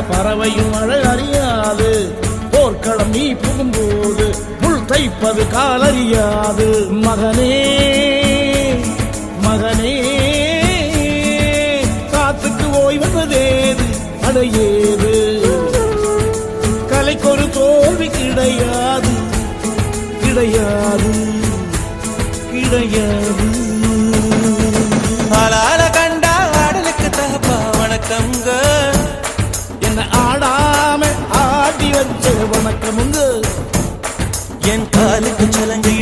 பறவையும் மழை அறியாது. போர்க்களம் நீ புகும்போது முள் தைப்பது காலறியாது. மகனே மகனே காத்துக்கு ஓய்வதேது அடையேது. கலைக்கொரு தோல்வி கிடையாது கிடையாது கிடையாது. ஆளால கண்டா ஆடலுக்கு தகப்பா வணக்கம்ங்க. என்ன ஆடாம ஆடி வச்ச வணக்கமுங்க. என் காலுக்கு சலங்கை